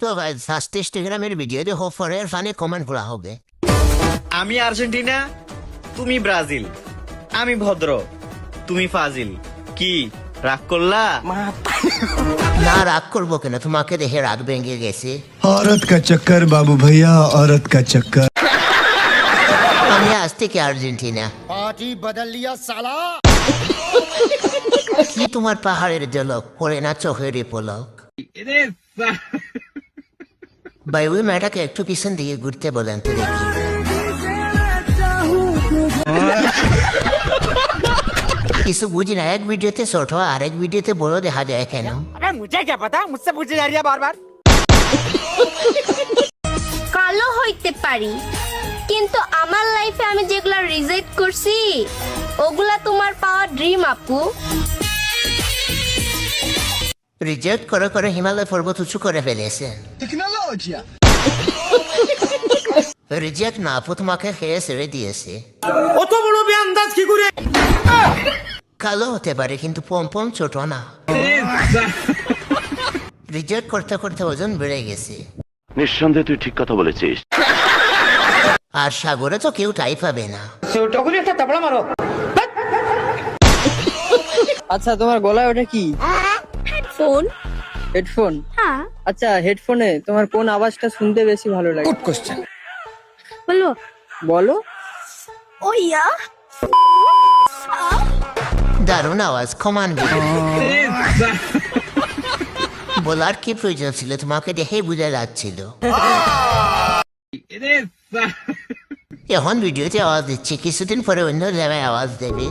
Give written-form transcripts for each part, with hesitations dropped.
তো guys first ইনস্টাগ্রামের ভিডিওতে হোফারের ফানে কমেন্ট করা হবে। আমি আর্জেন্টিনা, তুমি ব্রাজিল। আমি ভদ্র, তুমি ফাজিল। কি রাগ করলা? না রাগ করবো কেন, তোমাকে দেখে রাগ ভেঙে গেছে। औरत का चक्कर बाबू भैया, औरत का चक्कर। আমি আজ থেকে আর্জেন্টিনা। पार्टी बदल लिया साला। কি তোমার পাহাড়ের ঝলক পড়ে না চোখের পলক। ভাই ওই মেয়েটাকে একটু পিছন দিকে ঘুরতে বলেন তো দেখি। কিছু বুঝি না, এক ভিডিওতে ছোট আর এক ভিডিওতে বড় দেখা যায় কেন? अरे मुझे क्या पता, मुझसे पूछे जा रही है बार बार। কালো হইতে পারি, কিন্তু আমার লাইফে আমি যেগুলা রিজেক্ট করছি ওগুলা তোমার পাওয়া ড্রিম আপু। রিজেক্ট করে করে হিমালয় পর্বত উঁচু করে ফেলেছেন। রিজেক্ট না আপু, তোমাকে খেয়ে ছেড়ে দিয়েছে। অত বড় বেআন্দাজ কি করে? কালো হতে পারে কিন্তু পম্পম ছোট না। রিজেক্ট করতে করতে ওজন বেড়ে গেছে। নিঃসন্দেহে তুই ঠিক কথা বলেছিস। আর সাগরে তো কেউ টাই পাবে না। ছোটগুলি একটা তাবড়া মারো। আচ্ছা, তোমার গলায় ওটা কি? হেডফোন। হেডফোন? হ্যাঁ। আচ্ছা, হেডফোনে তোমার কোন আওয়াজটা শুনতে বেশি ভালো লাগে? Good question. বলো। বলো। ও ইয়া। দারুণ আওয়াজ, কমান বলার কি প্রয়োজন ছিল, তোমাকে দেখেই বোঝা যাচ্ছিল। এখন ভিডিওতে আওয়াজ দিচ্ছে, কিছুদিন পরে অন্য জায়গায় আওয়াজ দেবে।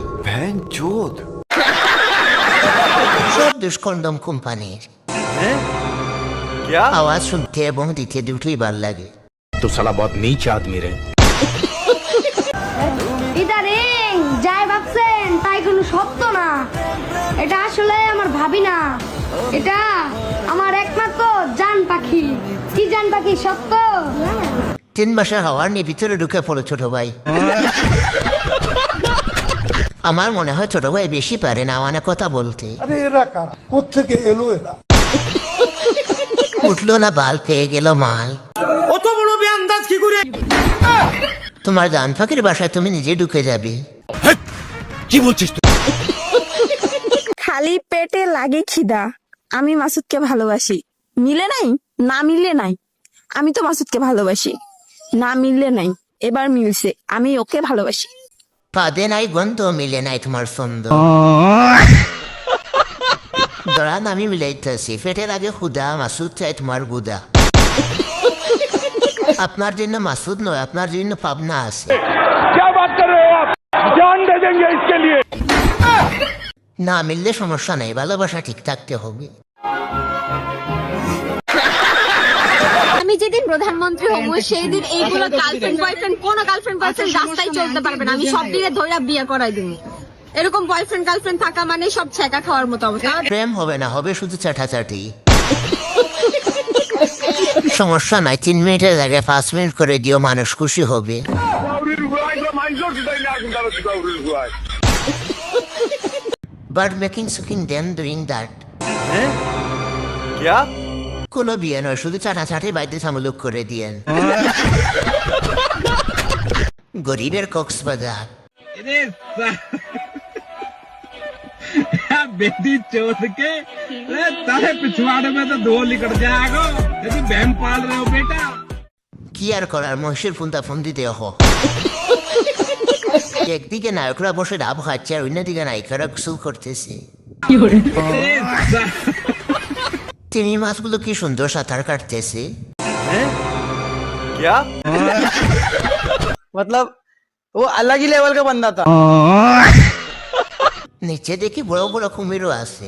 সব দুষ্কন্ডম কোম্পানির আওয়াজ শুনতে এবং দিতে দুটোই ভাল লাগে। तो साला बहुत नीच आदमी रे। ইদারিং যাই ভাবছেন তাই কোনো সত্য না। এটা আসলে আমার ভাবি না, এটা আমার একমাত্র জান পাখি। কি জান পাখি সত্য? 3 মাসের হাওয়ার নিয়ে ভিতরে ঢুকে পড়ো ছোট ভাই। আমার মনে হয় ছোট ভাই বেশি পারে না মানে কথা বলতে। উঠলো না বাল, পেয়ে গেল মাল। অত বড় বেআন্দাজ কি করে? তোমার জান ফাঁকির বাসায় তুমি নিজে ঢুকে যাবে। খালি পেটে লাগে খিদা। আমি মাসুদকে ভালোবাসি। মিলে নাই, না মিললে নাই। আমি তো মাসুদকে ভালোবাসি, না মিললে নাই। এবার মিলছে, আমি ওকে ভালোবাসি। পাদে নাই গন্ধ, মিলে নাই তোমার ছন্দ। দরান আমি মিলাইতেছি, পেটের আগে খুদা, মাসুদ চাই তোমার গুদা। আপনার জন্য মাসুদ নয়, আপনার জন্য পাবনা আছে। না মিললে সমস্যা নেই, ভালোবাসা ঠিক থাকতে হবে। আমি যেদিন প্রধানমন্ত্রী হব সেই দিন এইগুলো গার্লফ্রেন্ড বয়ফ্রেন্ড কোন গার্লফ্রেন্ড বয়ফ্রেন্ড রাস্তায় চলতে পারবে না। আমি সব দিনে ধইরা বিয়ে করাই দিব। এরকম বয়ফ্রেন্ড গার্লফ্রেন্ড থাকা মানে সব ছেঁকা খাওয়ার মতো অবস্থা। প্রেম হবে না, হবে শুধু চাটাচাটি। সমস্যা নাই, 3 মিনিটের জায়গায় 5 মিনিট করে দিও, মানুষ খুশি হবে। But making sucking than doing that. क्या? কোনো বিয়ে নয়, শুধু চাটাচাটি বাধ্যতামূলক করে দিয়েন। গরিবের কক্সবাজার। बेटी चोट के तारे पिछवाड़े में तो धो निकल जाएगा। यदि बहन पाल रहे हो बेटा। কি আর করার, মহিষের ফুন্তা ফন্দি দেহ। একদিকে নায়করা বসে ডাব খাচ্ছে আর অন্যদিকে নায়িকারা গোসল করতেছে। তিনি মাছগুলো কি সুন্দর সাঁতার কাটতেছে। क्या? मतलब वो अलग ही लेवल का बंदा था। নিচে দেখি বড় বড় কুমিরও আছে।